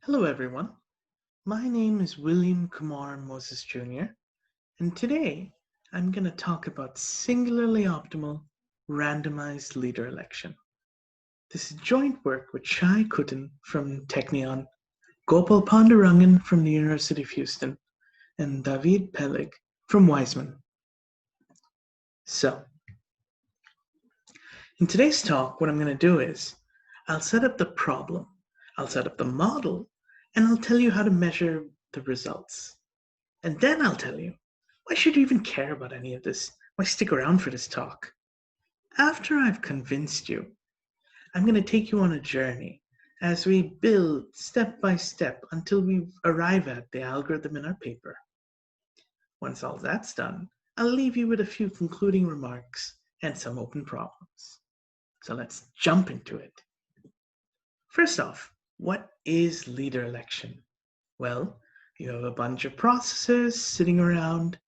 Hello everyone, my name is William Kumar Moses Jr. and today I'm going to talk about singularly optimal randomized leader election. This is joint work with Shai Kutan from Technion, Gopal Pandurangan from the University of Houston, and David Pelig from Weizmann. So, in today's talk, what I'm going to do is I'll set up the problem, I'll set up the model, and I'll tell you how to measure the results. And then I'll tell you, why should you even care about any of this? Why stick around for this talk? After I've convinced you, I'm going to take you on a journey as we build step by step until we arrive at the algorithm in our paper. Once all that's done, I'll leave you with a few concluding remarks and some open problems. So let's jump into it. First off, what is leader election? Well, you have a bunch of processors sitting around,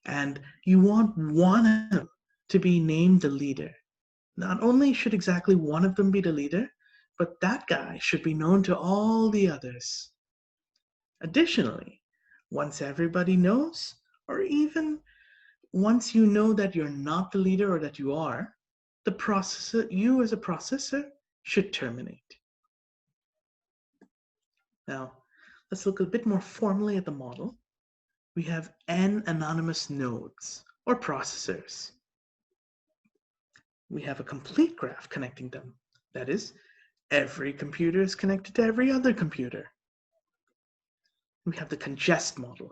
and you want one of them to be named the leader. Not only should exactly one of them be the leader, but that guy should be known to all the others. Additionally, once everybody knows, or even once you know that you're not the leader or that you are, the processor, you as a processor, should terminate. Now, let's look a bit more formally at the model. We have n anonymous nodes, or processors. We have a complete graph connecting them. That is, every computer is connected to every other computer. We have the congest model.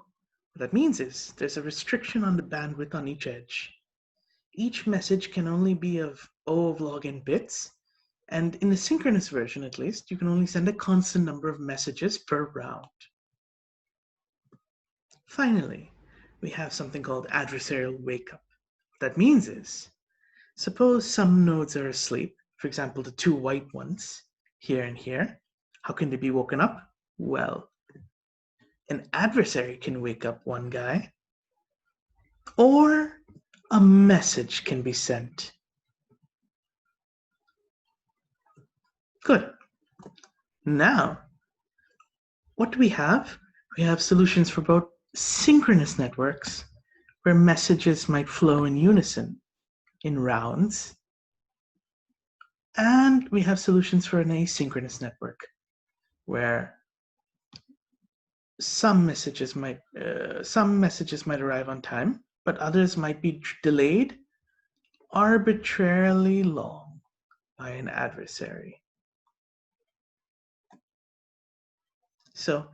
What that means is there's a restriction on the bandwidth on each edge. Each message can only be of O of log n bits, and in the synchronous version at least, you can only send a constant number of messages per round. Finally, we have something called adversarial wake-up. What that means is, suppose some nodes are asleep, for example, the two white ones, here and here. How can they be woken up? Well, an adversary can wake up one guy, or a message can be sent. Good. Now, what do we have? We have solutions for both synchronous networks, where messages might flow in unison, in rounds, and we have solutions for an asynchronous network, where some messages might arrive on time, but others might be delayed arbitrarily long by an adversary. So,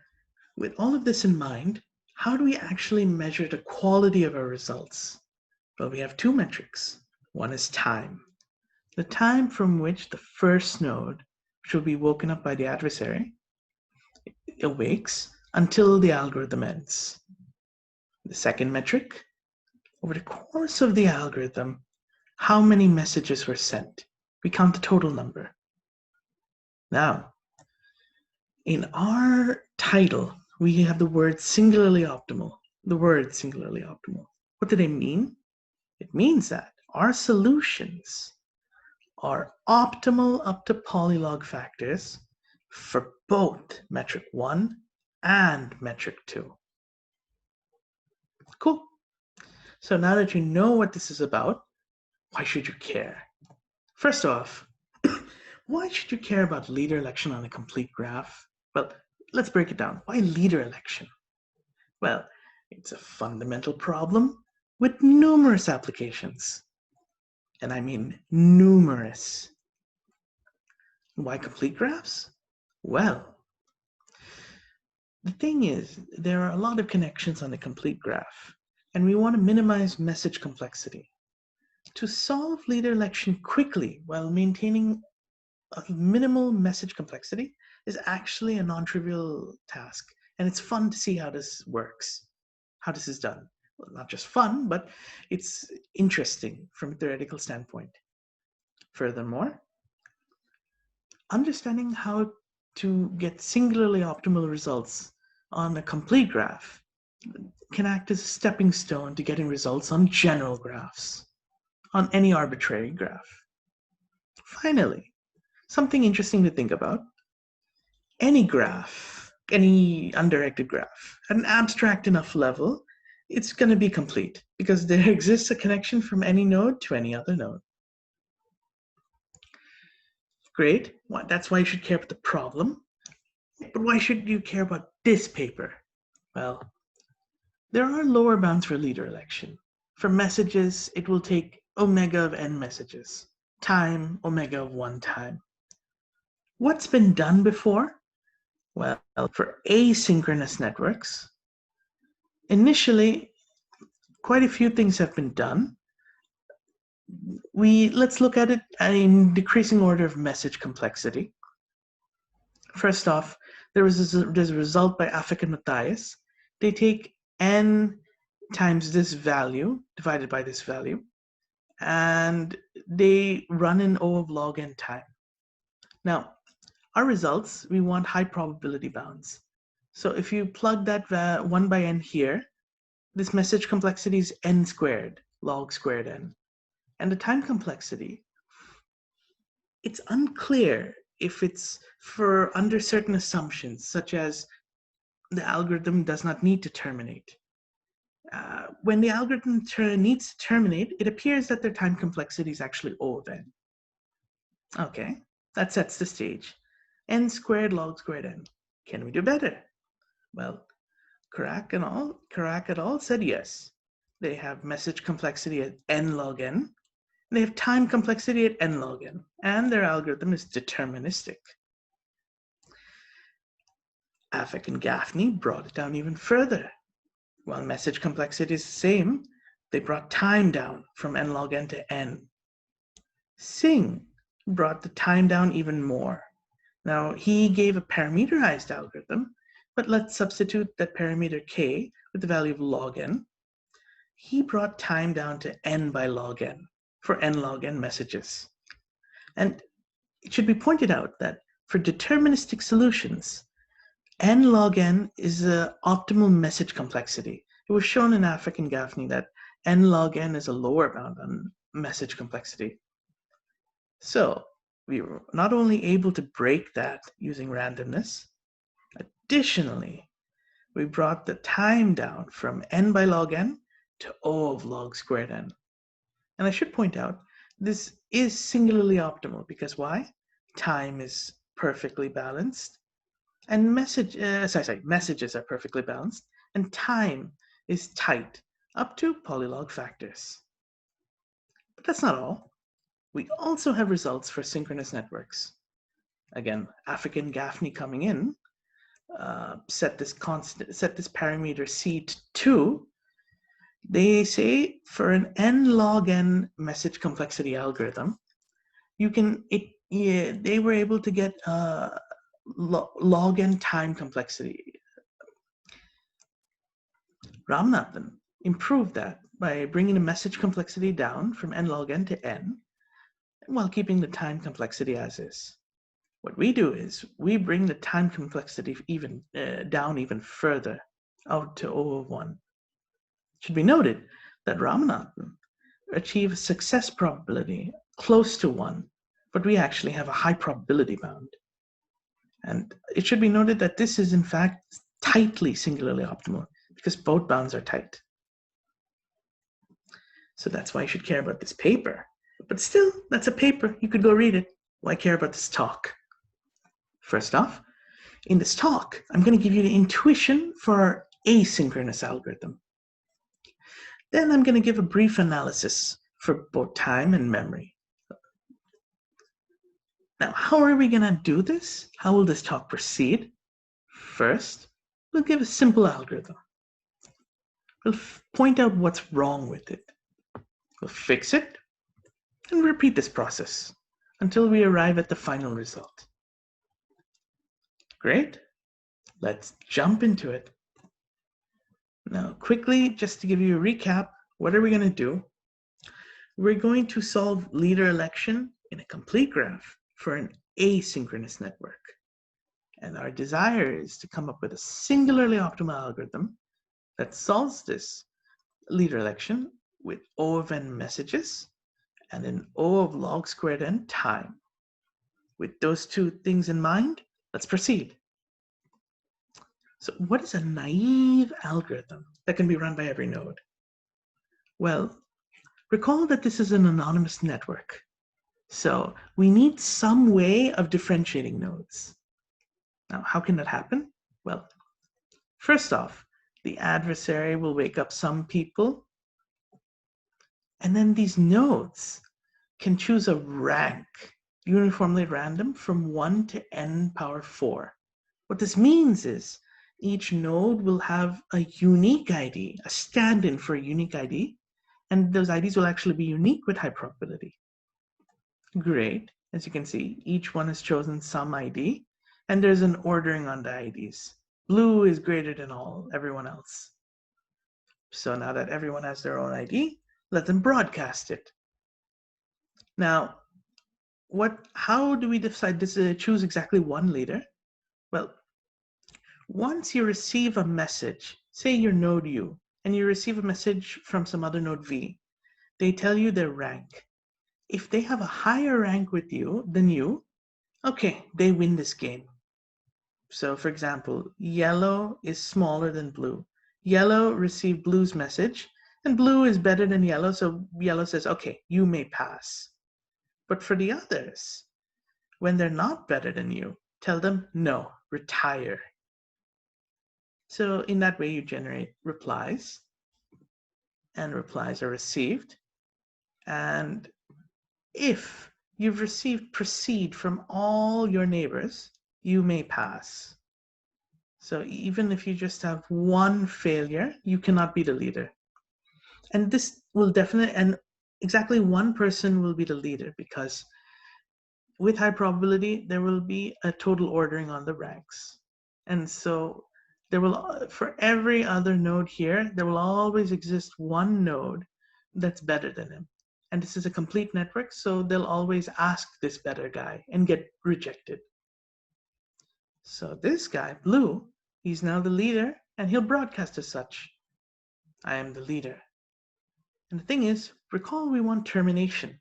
with all of this in mind, how do we actually measure the quality of our results? Well, we have two metrics. One is time. The time from which the first node, which will be woken up by the adversary, awakes until the algorithm ends. The second metric, over the course of the algorithm, how many messages were sent. We count the total number. Now, in our title, we have the word singularly optimal. The word singularly optimal. What do they mean? It means that our solutions are optimal up to polylog factors for both metric 1 and metric 2. Cool. So now that you know what this is about, why should you care? First off, why should you care about leader election on a complete graph? Well, let's break it down. Why leader election? Well, it's a fundamental problem with numerous applications. And I mean numerous. Why complete graphs? Well, the thing is, there are a lot of connections on the complete graph, and we want to minimize message complexity. To solve leader election quickly while maintaining a minimal message complexity is actually a non-trivial task, and it's fun to see how this works, how this is done. Well, not just fun, but it's interesting from a theoretical standpoint. Furthermore, understanding how to get singularly optimal results on a complete graph can act as a stepping stone to getting results on general graphs, on any arbitrary graph. Finally, something interesting to think about. Any graph any undirected graph. At an abstract enough level, it's going to be complete because there exists a connection from any node to any other node. Great. That's why you should care about the problem. But why should you care about this paper? Well, there are lower bounds for leader election. For messages, it will take omega of n messages, time omega of 1 time. What's been done before? Well, for asynchronous networks, initially, quite a few things have been done. Let's look at it in decreasing order of message complexity. First off, there's a result by Afik and Matthias. They take n times this value divided by this value, and they run in O of log n time. Now, our results, we want high probability bounds. So if you plug that 1 by n here, this message complexity is n squared, log squared n. And the time complexity, it's unclear if it's for under certain assumptions, such as the algorithm does not need to terminate. When the algorithm needs to terminate, it appears that their time complexity is actually O of n. Okay, that sets the stage. N squared log squared n. Can we do better? Well, Karak et al. Said yes. They have message complexity at n log n. They have time complexity at n log n, and their algorithm is deterministic. Afik and Gaffney brought it down even further. While message complexity is the same, they brought time down from n log n to n. Singh brought the time down even more. Now, he gave a parameterized algorithm, but let's substitute that parameter k with the value of log n. He brought time down to n by log n for n log n messages. And it should be pointed out that for deterministic solutions, n log n is the optimal message complexity. It was shown in Afik and Gaffney that n log n is a lower bound on message complexity. So we were not only able to break that using randomness, additionally, we brought the time down from n by log n to O of log squared n. And I should point out, this is singularly optimal because why? Time is perfectly balanced, and messages are perfectly balanced, and time is tight up to polylog factors. But that's not all. We also have results for synchronous networks. Again, Afik and Gaffney coming in, set this parameter C to 2. They say for an n log n message complexity algorithm, they were able to get log n time complexity. Ramanathan improved that by bringing the message complexity down from n log n to n, while keeping the time complexity as is. What we do is we bring the time complexity down even further, out to O of 1. It should be noted that Ramanathan achieved success probability close to 1, but we actually have a high probability bound. And it should be noted that this is in fact tightly singularly optimal because both bounds are tight. So that's why you should care about this paper. But still, that's a paper. You could go read it. Why care about this talk? First off, in this talk, I'm going to give you the intuition for our asynchronous algorithm. Then I'm going to give a brief analysis for both time and memory. Now, how are we going to do this? How will this talk proceed? First, we'll give a simple algorithm. We'll point out what's wrong with it. We'll fix it and repeat this process until we arrive at the final result. Great. Let's jump into it. Now, quickly, just to give you a recap, what are we going to do? We're going to solve leader election in a complete graph for an asynchronous network. And our desire is to come up with a singularly optimal algorithm that solves this leader election with O of n messages and an O of log squared n time. With those two things in mind, let's proceed. So what is a naive algorithm that can be run by every node? Well, recall that this is an anonymous network. So we need some way of differentiating nodes. Now, how can that happen? Well, first off, the adversary will wake up some people, and then these nodes can choose a rank, uniformly random, from 1 to n power 4. What this means is each node will have a unique ID, a stand-in for a unique ID, and those IDs will actually be unique with high probability. Great. As you can see, each one has chosen some ID, and there's an ordering on the IDs. Blue is greater than everyone else. So now that everyone has their own ID, let them broadcast it. Now, how do we decide to choose exactly one leader? Well, once you receive a message, say you're node U, and you receive a message from some other node V, they tell you their rank. If they have a higher rank than you, okay, they win this game. So for example, yellow is smaller than blue. Yellow received blue's message, and blue is better than yellow, so yellow says, okay, you may pass. But for the others, when they're not better than you, tell them, no, retire. So in that way, you generate replies, and replies are received. And if you've received proceed from all your neighbors, you may pass. So even if you just have one failure, you cannot be the leader. And this will and exactly one person will be the leader, because with high probability, there will be a total ordering on the ranks. And so there will, for every other node here, there will always exist one node that's better than him. And this is a complete network, so they'll always ask this better guy and get rejected. So this guy, Blue, he's now the leader, and he'll broadcast as such. I am the leader. And the thing is, recall we want termination.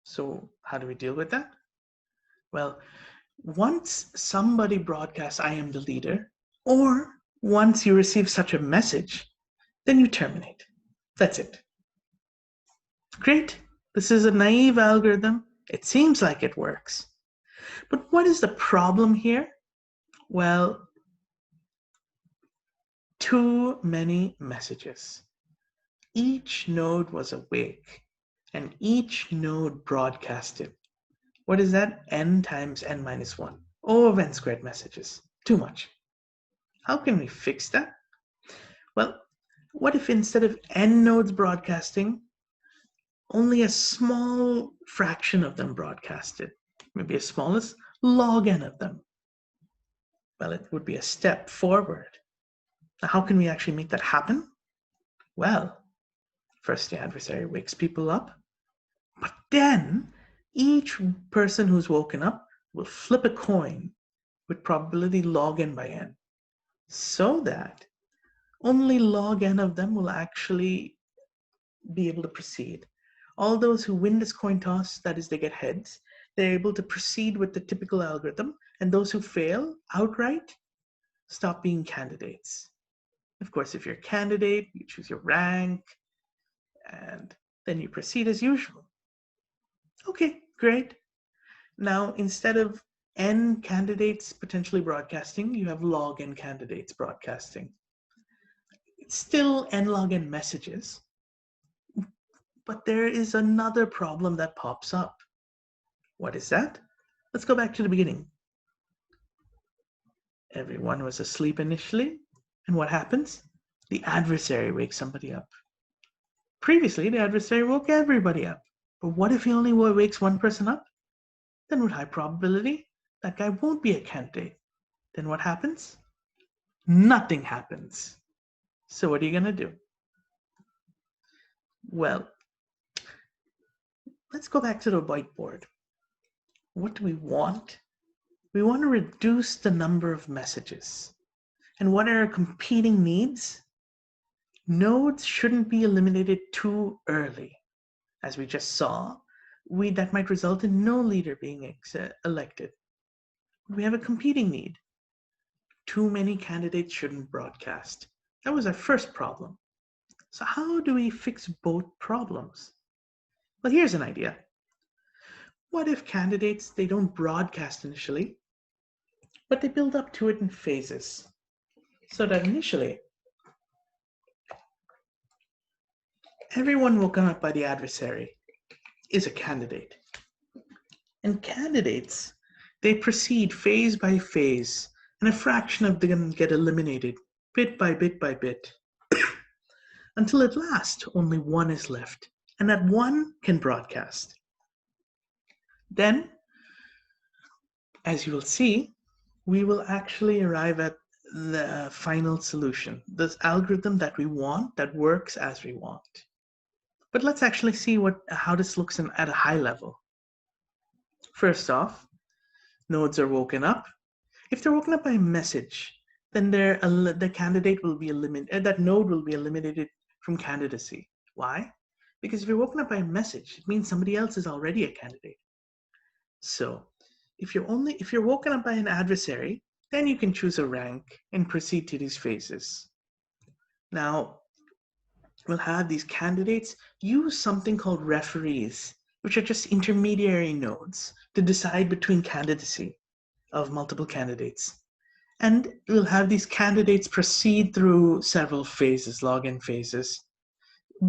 So how do we deal with that? Well, once somebody broadcasts, I am the leader, or once you receive such a message, then you terminate. That's it. Great. This is a naive algorithm. It seems like it works. But what is the problem here? Well, too many messages. Each node was awake, and each node broadcasted. What is that? N times n minus 1. O of n squared messages. Too much. How can we fix that? Well, what if instead of n nodes broadcasting, only a small fraction of them broadcasted? Maybe as small as log n of them. Well, it would be a step forward. Now, how can we actually make that happen? Well, first the adversary wakes people up, but then each person who's woken up will flip a coin with probability log n by n, so that only log n of them will actually be able to proceed. All those who win this coin toss, that is, they get heads, they're able to proceed with the typical algorithm, and those who fail outright stop being candidates. Of course, if you're a candidate, you choose your rank, and then you proceed as usual. Okay, great. Now, instead of n candidates potentially broadcasting, you have log n candidates broadcasting. It's still n log n messages, but there is another problem that pops up. What is that? Let's go back to the beginning. Everyone was asleep initially, and what happens? The adversary wakes somebody up. Previously, the adversary woke everybody up. But what if he only wakes one person up? Then with high probability, that guy won't be a candidate. Then what happens? Nothing happens. So what are you going to do? Well, let's go back to the whiteboard. What do we want? We want to reduce the number of messages. And what are our competing needs? Nodes shouldn't be eliminated too early. As we just saw, that might result in no leader being elected. We have a competing need. too many candidates shouldn't broadcast. That was our first problem. So how do we fix both problems? Well, here's an idea. What if candidates, they don't broadcast initially, but they build up to it in phases? So that initially, everyone woken up by the adversary is a candidate. And candidates, they proceed phase by phase, and a fraction of them get eliminated bit by bit by bit, until at last only one is left, and that one can broadcast. Then, as you will see, we will actually arrive at the final solution, this algorithm that we want, that works as we want. But let's actually see how this looks at a high level. First off, nodes are woken up. If they're woken up by a message, then the candidate will be eliminated. That node will be eliminated from candidacy. Why? Because if you're woken up by a message, it means somebody else is already a candidate. So if you're woken up by an adversary, then you can choose a rank and proceed to these phases. Now, we'll have these candidates use something called referees, which are just intermediary nodes to decide between candidacy of multiple candidates. And we'll have these candidates proceed through several phases, login phases.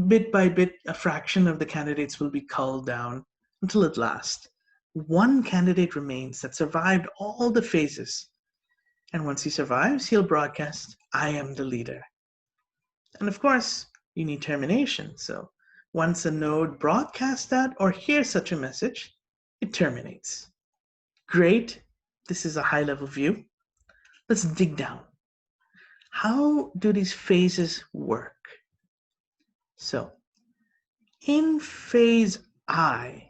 Bit by bit, a fraction of the candidates will be culled down until at last one candidate remains that survived all the phases. And once he survives, he'll broadcast, "I am the leader." And of course, you need termination. So once a node broadcasts that or hears such a message, it terminates. Great. This is a high-level view. Let's dig down. How do these phases work? So in phase I,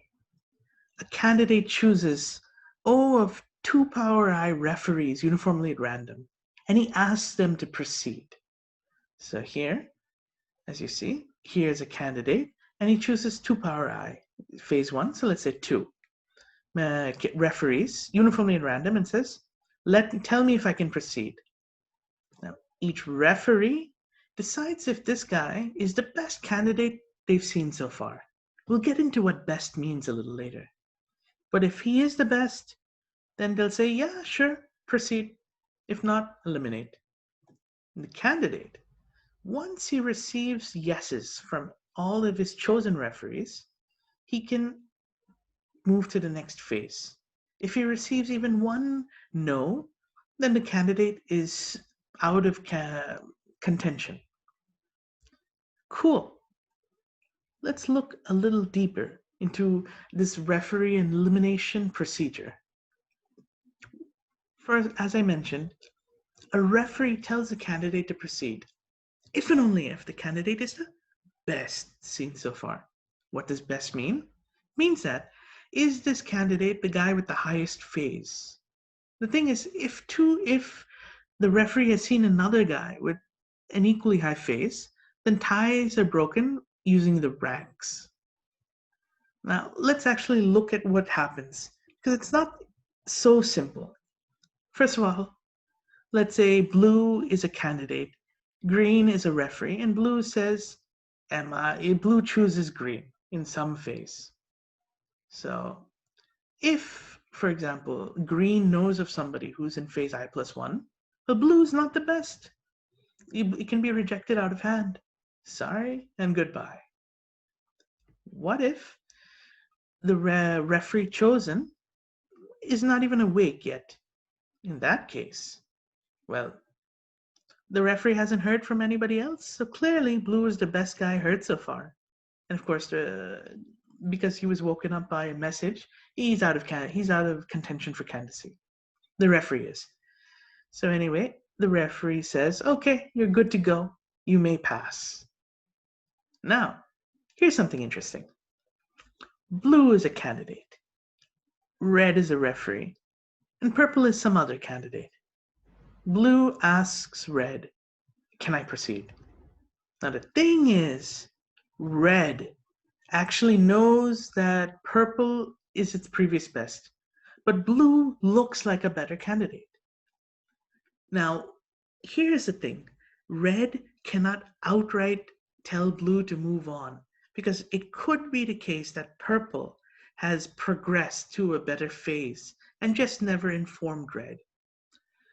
a candidate chooses O of 2 power I referees uniformly at random, and he asks them to proceed. So here, as you see, here's a candidate, and he chooses 2 power I, phase 1, so let's say 2. Referees uniformly at random and says, tell me if I can proceed. Now, each referee decides if this guy is the best candidate they've seen so far. We'll get into what best means a little later. But if he is the best, then they'll say, yeah, sure, proceed. If not, eliminate. And the candidate, once he receives yeses from all of his chosen referees, he can move to the next phase. If he receives even one no, then the candidate is out of contention. Cool. Let's look a little deeper into this referee and elimination procedure. First, as I mentioned, a referee tells the candidate to proceed if and only if the candidate is the best seen so far. What does best mean? It means that, is this candidate the guy with the highest phase? The thing is, if the referee has seen another guy with an equally high phase, then ties are broken using the ranks. Now, let's actually look at what happens, because it's not so simple. First of all, let's say blue is a candidate, green is a referee, and blue says, blue chooses green in some phase. So if, for example, green knows of somebody who's in phase I+1, but blue's not the best, it can be rejected out of hand. Sorry and goodbye. What if the referee chosen is not even awake yet? In that case, well, the referee hasn't heard from anybody else, so clearly blue is the best guy heard so far. And of course, because he was woken up by a message, he's out of contention for candidacy. The referee is. So anyway, the referee says, okay, you're good to go. You may pass. Now, here's something interesting. Blue is a candidate, red is a referee, and purple is some other candidate. Blue asks red, can I proceed? Now the thing is, red actually knows that purple is its previous best, but blue looks like a better candidate. Now, here's the thing. Red cannot outright tell blue to move on because it could be the case that purple has progressed to a better phase and just never informed red.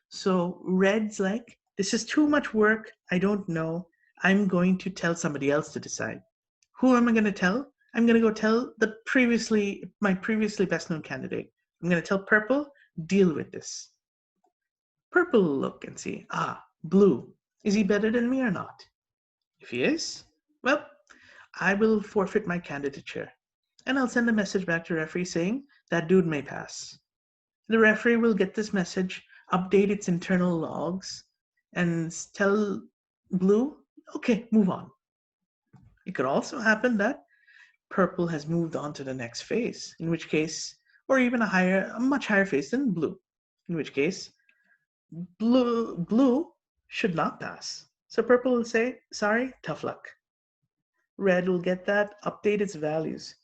So red's like, this is too much work. I don't know. I'm going to tell somebody else to decide. Who am I going to tell? I'm going to go tell my previously best known candidate. I'm going to tell purple, deal with this. Purple will look and see, blue. Is he better than me or not? If he is, well, I will forfeit my candidature. And I'll send a message back to the referee saying that dude may pass. The referee will get this message, update its internal logs, and tell blue, okay, move on. It could also happen that purple has moved on to the next phase, in which case, or even a much higher phase than blue, in which case, blue should not pass. So purple will say, sorry, tough luck. Red will get that, update its values.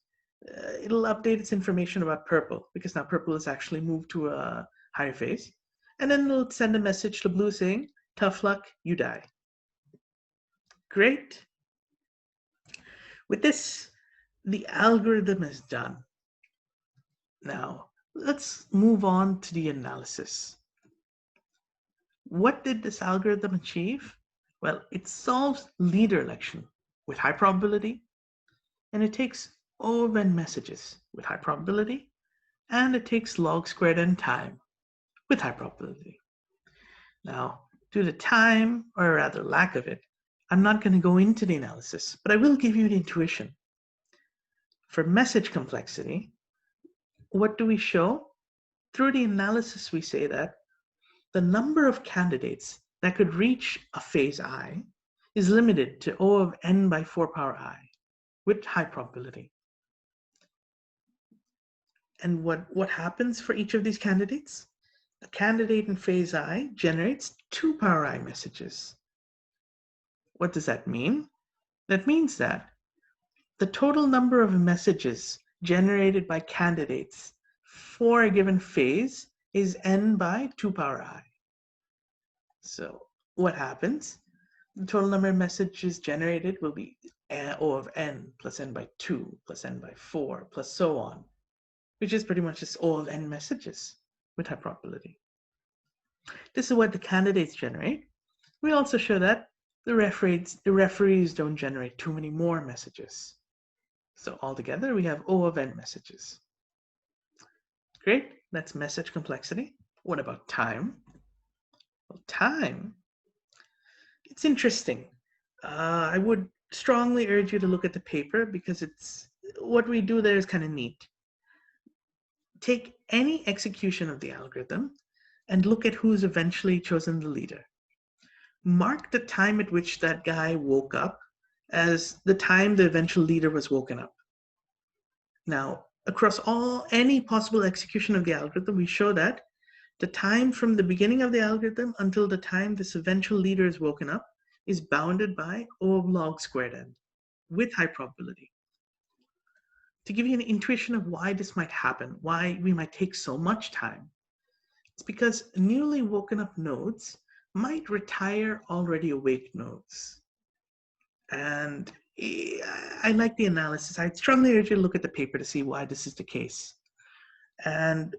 It'll update its information about purple because now purple has actually moved to a higher phase. And then it'll send a message to blue saying, tough luck, you die. Great. With this, the algorithm is done. Now, let's move on to the analysis. What did this algorithm achieve? Well, it solves leader election with high probability, and it takes O of n messages with high probability, and it takes log squared n time with high probability. Now, due to time, or rather lack of it, I'm not going to go into the analysis, but I will give you the intuition. For message complexity, what do we show? Through the analysis, we say that the number of candidates that could reach a phase I is limited to O of n by 4 power I with high probability. And what happens for each of these candidates? A candidate in phase I generates 2 power I messages. What does that mean? That means that the total number of messages generated by candidates for a given phase is n by 2 power I. So what happens? The total number of messages generated will be O of n plus n by 2 plus n by 4 plus so on, which is pretty much just O of n messages with high probability. This is what the candidates generate. We also show that the referees don't generate too many more messages. So altogether, we have O of n messages. Great, that's message complexity. What about time? Well, time, it's interesting. I would strongly urge you to look at the paper because what we do there is kind of neat. Take any execution of the algorithm and look at who's eventually chosen the leader. Mark the time at which that guy woke up as the time the eventual leader was woken up. Now, across any possible execution of the algorithm, we show that the time from the beginning of the algorithm until the time this eventual leader is woken up is bounded by O of log squared n with high probability. To give you an intuition of why this might happen, why we might take so much time, it's because newly woken up nodes might retire already awake nodes. And I like the analysis. I strongly urge you to look at the paper to see why this is the case. And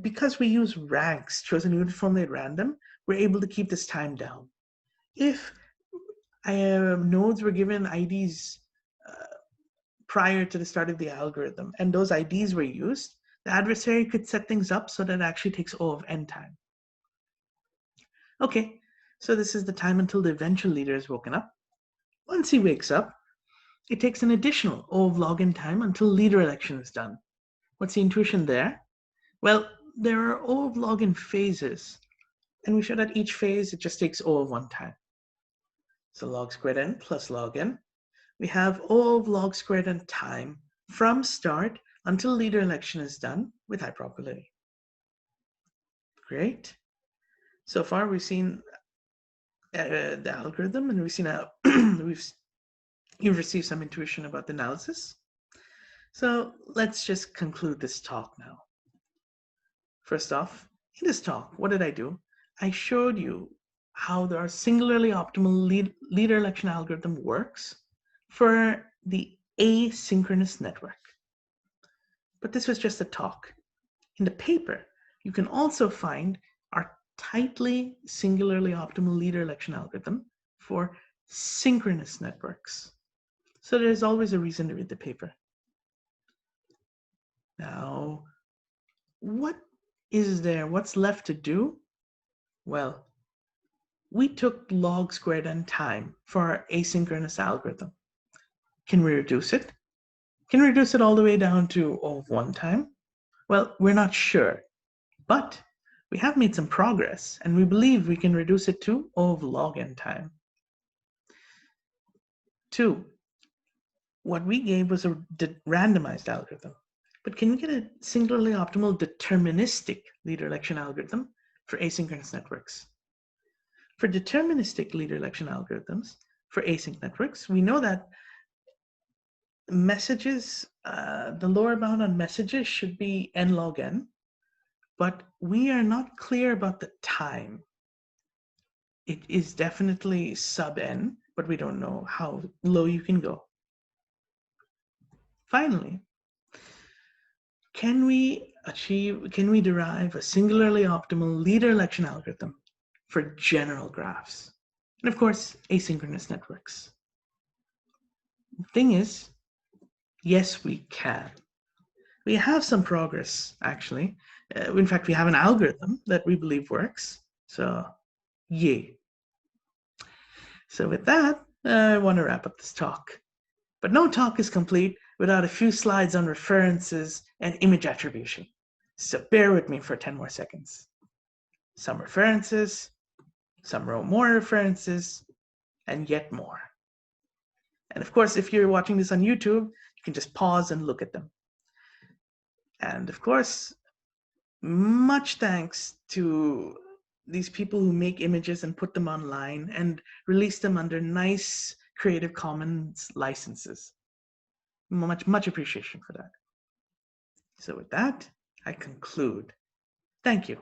because we use ranks chosen uniformly at random, we're able to keep this time down. If nodes were given IDs prior to the start of the algorithm and those IDs were used, the adversary could set things up so that it actually takes O of n time. Okay, so this is the time until the eventual leader is woken up. Once he wakes up, it takes an additional O of log n time until leader election is done. What's the intuition there? Well, there are O of log n phases, and we show that each phase, it just takes O of 1 time. So log squared n plus log n. We have O of log squared n time from start until leader election is done with high probability. Great. So far, we've seen the algorithm, and we've seen how you've received some intuition about the analysis. So let's just conclude this talk now. First off, in this talk, what did I do? I showed you how our singularly optimal leader election algorithm works for the asynchronous network. But this was just a talk. In the paper, you can also find our tightly singularly optimal leader election algorithm for synchronous networks. So there's always a reason to read the paper. Now, what is there? What's left to do? Well, we took log squared n time for our asynchronous algorithm. Can we reduce it? Can we reduce it all the way down to O of 1 time? Well, we're not sure, but we have made some progress, and we believe we can reduce it to O of log n time. 2, what we gave was a randomized algorithm, but can we get a singularly optimal deterministic leader election algorithm for asynchronous networks? For deterministic leader election algorithms for async networks, we know that messages, the lower bound on messages should be n log n, but we are not clear about the time. It is definitely sub n, but we don't know how low you can go. Finally, can we derive a singularly optimal leader election algorithm for general graphs? And of course, asynchronous networks. The thing is, yes, we can. We have some progress, actually. In fact, we have an algorithm that we believe works. So, yay. So with that, I want to wrap up this talk. But no talk is complete without a few slides on references and image attribution. So bear with me for 10 more seconds. Some references, some more references, and yet more. And of course, if you're watching this on YouTube, you can just pause and look at them. And of course, much thanks to these people who make images and put them online and release them under nice Creative Commons licenses. Much appreciation for that. So with that, I conclude. Thank you.